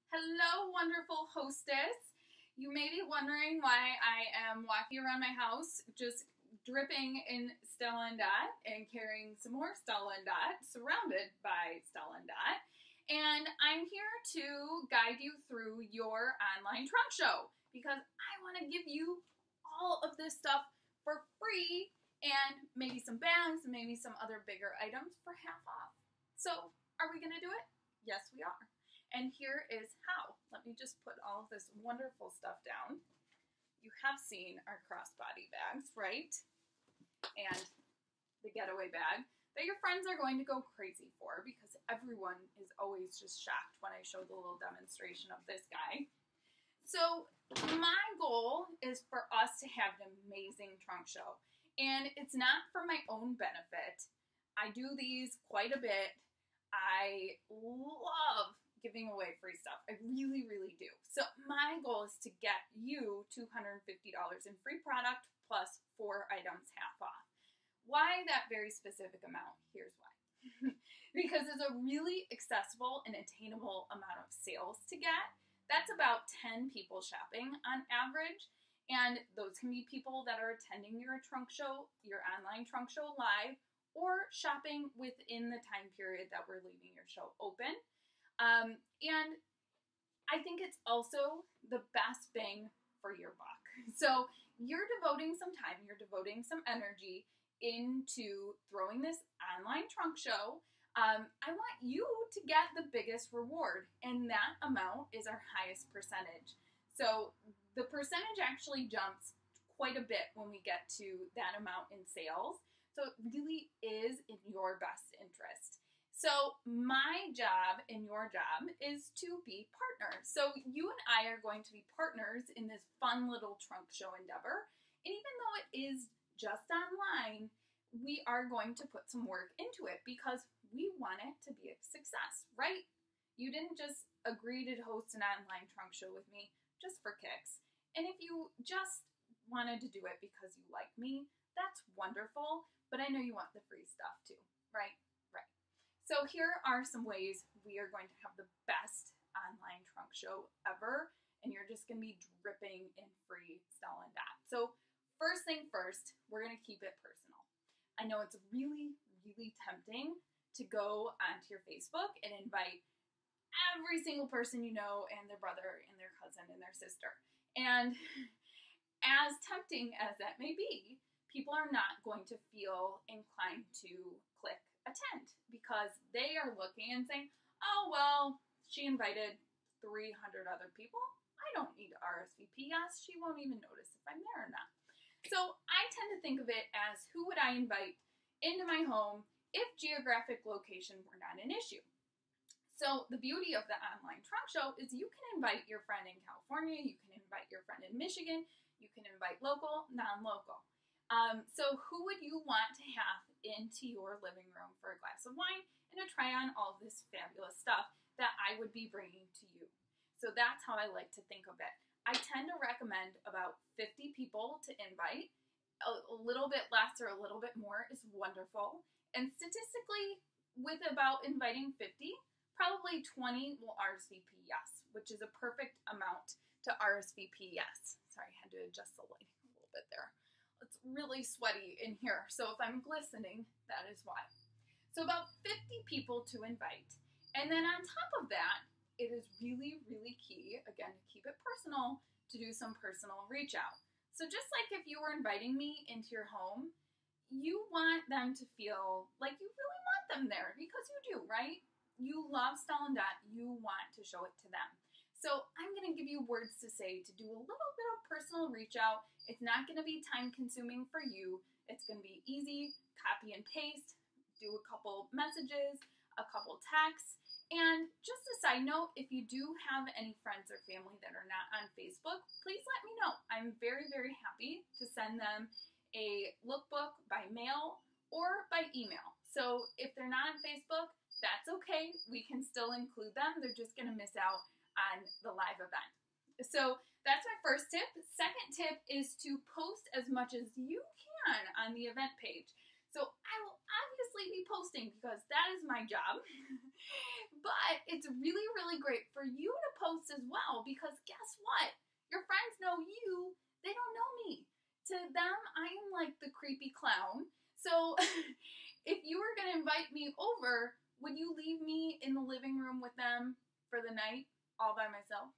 Hello, wonderful hostess. You may be wondering why I am walking around my house just dripping in Stella Dot and carrying some more Stella Dot, surrounded by Stella Dot. And I'm here to guide you through your online trunk show because I want to give you all of this stuff for free and maybe some bags and maybe some other bigger items for half off. So, are we going to do it? Yes, we are. And here is how. Let me just put all of this wonderful stuff down. You have seen our crossbody bags, right? And the getaway bag that your friends are going to go crazy for because everyone is always just shocked when I show the little demonstration of this guy. So my goal is for us to have an amazing trunk show. And it's not for my own benefit. I do these quite a bit. I love giving away free stuff. I really, really do. So my goal is to get you $250 in free product plus 4 items half off. Why that very specific amount? Here's why. Because it's a really accessible and attainable amount of sales to get. That's about 10 people shopping on average. And those can be people that are attending your trunk show, your online trunk show live, or shopping within the time period that we're leaving your show open. And I think it's also the best bang for your buck. So you're devoting some time, you're devoting some energy into throwing this online trunk show. I want you to get the biggest reward, and that amount is our highest percentage. So the percentage actually jumps quite a bit when we get to that amount in sales. So it really is in your best interest. So my job and your job is to be partners. So you and I are going to be partners in this fun little trunk show endeavor. And even though it is just online, we are going to put some work into it because we want it to be a success, right? You didn't just agree to host an online trunk show with me just for kicks. And if you just wanted to do it because you like me, that's wonderful. But I know you want the free stuff too, right? So here are some ways we are going to have the best online trunk show ever, and you're just going to be dripping in free Stella Dot. So first thing first, we're going to keep it personal. I know it's really, really tempting to go onto your Facebook and invite every single person you know and their brother and their cousin and their sister. And as tempting as that may be, people are not going to feel inclined to click attend because they are looking and saying, oh, well, she invited 300 other people. I don't need to RSVP. Yes, she won't even notice if I'm there or not. So I tend to think of it as who would I invite into my home if geographic location were not an issue. So the beauty of the online trunk show is you can invite your friend in California, you can invite your friend in Michigan, you can invite local, non-local. So who would you want to have into your living room for a glass of wine and to try on all of this fabulous stuff that I would be bringing to you? So that's how I like to think of it. I tend to recommend about 50 people to invite. A little bit less or a little bit more is wonderful. And statistically, with about inviting 50, probably 20 will RSVP yes, which is a perfect amount to RSVP yes. Sorry, I had to adjust the lighting a little bit there. It's really sweaty in here, so if I'm glistening, that is why. So about 50 people to invite. And then on top of that, it is really, really key, again, to keep it personal, to do some personal reach out. So just like if you were inviting me into your home, you want them to feel like you really want them there because you do, right? You love Stella Dot, you want to show it to them. So I'm going to give you words to say to do a little bit of personal reach out. It's not going to be time consuming for you. It's going to be easy, copy and paste, do a couple messages, a couple texts. And just a side note, if you do have any friends or family that are not on Facebook, please let me know. I'm very, very happy to send them a lookbook by mail or by email. So if they're not on Facebook, that's okay. We can still include them. They're just going to miss out on the live event. So that's my first tip. Second tip is to post as much as you can on the event page. So So I will obviously be posting because that is my job. But it's really, really great for you to post as well, because guess what? Your friends know you. They don't know me. To them, I am like the creepy clown. So if you were going to invite me over, would you leave me in the living room with them for the night all by myself?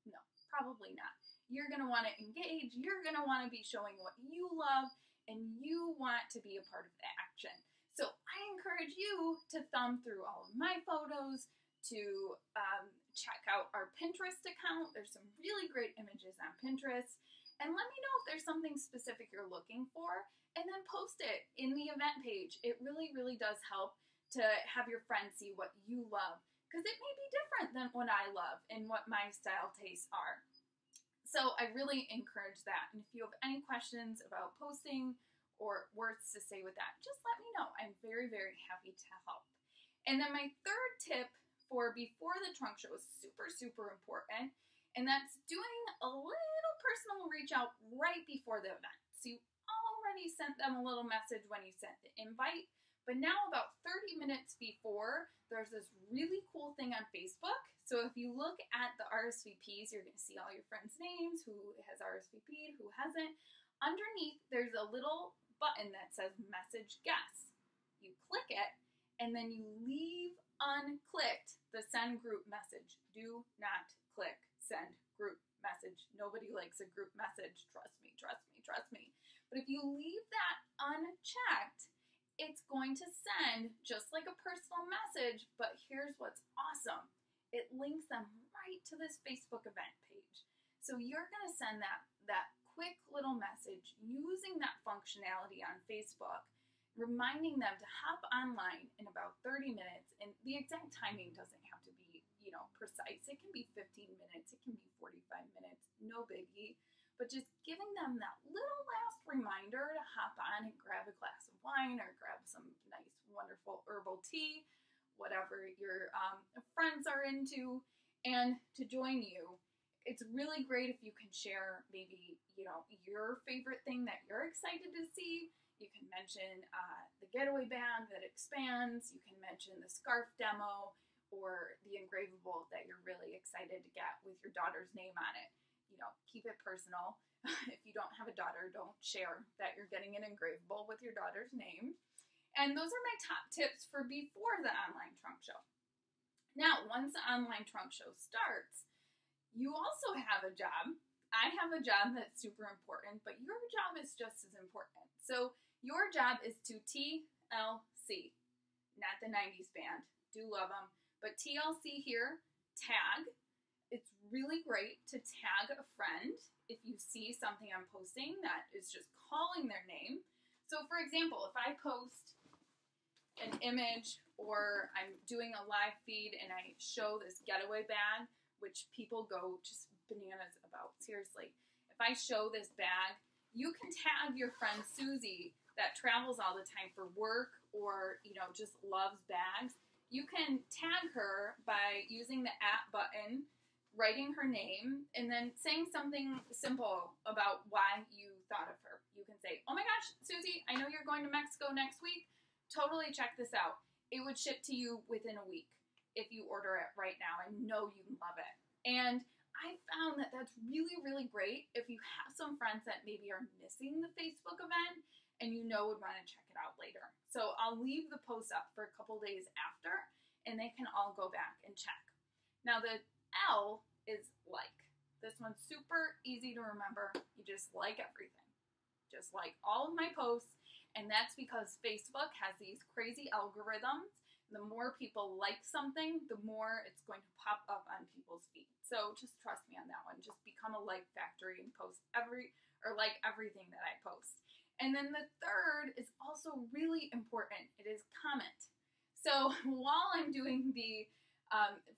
No, probably not. You're going to want to engage. You're going to want to be showing what you love, and you want to be a part of the action. So I encourage you to thumb through all of my photos, to check out our Pinterest account. There's some really great images on Pinterest. And let me know if there's something specific you're looking for, and then post it in the event page. It really, really does help to have your friends see what you love, because it may be different than what I love and what my style tastes are. So I really encourage that. And if you have any questions about posting or words to say with that, just let me know. I'm very, very happy to help. And then my third tip for before the trunk show is super, super important. And that's doing a little personal reach out right before the event. So you already sent them a little message when you sent the invite, but now about 30 minutes before, there's this really cool thing on Facebook. So if you look at the RSVPs, you're going to see all your friends' names, who has RSVP'd, who hasn't. Underneath, there's a little button that says message guests. You click it, and then you leave unclicked the send group message. Do not click send group message. Nobody likes a group message. Trust me, trust me, trust me. But if you leave that unchecked, it's going to send just like a personal message, but here's what's awesome. It links them right to this Facebook event page. So you're going to send that quick little message using that functionality on Facebook, reminding them to hop online in about 30 minutes. And the exact timing doesn't have to be, precise. It can be 15 minutes. It can be 45 minutes. No biggie. But just giving them that little last reminder to hop on and grab a glass of wine or grab some nice, wonderful herbal tea, whatever your friends are into, and to join you. It's really great if you can share maybe, your favorite thing that you're excited to see. You can mention the getaway band that expands. You can mention the scarf demo or the engravable that you're really excited to get with your daughter's name on it. Keep it personal. If you don't have a daughter, don't share that you're getting an engravable with your daughter's name. And those are my top tips for before the online trunk show. Now, once the online trunk show starts, you also have a job. I have a job that's super important, but your job is just as important. So your job is to TLC, not the 90s band. Do love them. But TLC here, tag. It's really great to tag a friend if you see something I'm posting that is just calling their name. So for example, if I post an image or I'm doing a live feed and I show this getaway bag, which people go just bananas about, seriously. If I show this bag, you can tag your friend Susie that travels all the time for work or, just loves bags. You can tag her by using the @ button, writing her name, and then saying something simple about why you thought of her. You can say, oh my gosh, Susie, I know you're going to Mexico next week. Totally check this out. It would ship to you within a week if you order it right now. I know you love it. And I found that that's really, really great if you have some friends that maybe are missing the Facebook event and would want to check it out later. So I'll leave the post up for a couple days after, and they can all go back and check. Now the L is like. This one's super easy to remember. You just like everything. Just like all of my posts, and that's because Facebook has these crazy algorithms. The more people like something, the more it's going to pop up on people's feed. So just trust me on that one. Just become a like factory and post like everything that I post. And then the third is also really important. It is comment. So while I'm doing the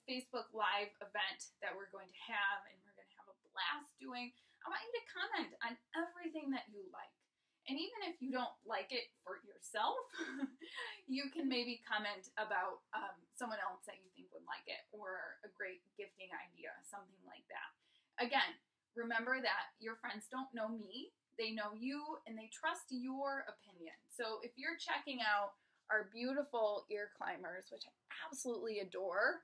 Facebook Live event that we're going to have, and we're going to have a blast doing, I want you to comment on everything that you like. And even if you don't like it for yourself, you can maybe comment about someone else that you think would like it, or a great gifting idea, something like that. Again, remember that your friends don't know me. they know you and they trust your opinion. So if you're checking out our beautiful ear climbers, which I absolutely adore,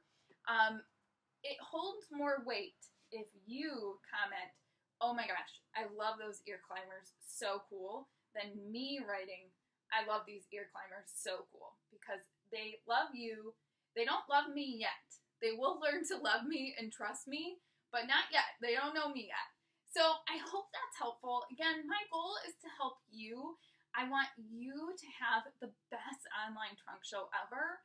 it holds more weight if you comment, "Oh my gosh, I love those ear climbers, so cool," than me writing, "I love these ear climbers, so cool," because they love you. They don't love me yet. They will learn to love me and trust me, but not yet. They don't know me yet. So I hope that's helpful. Again, my goal is to help you. I want you to have the best online trunk show ever.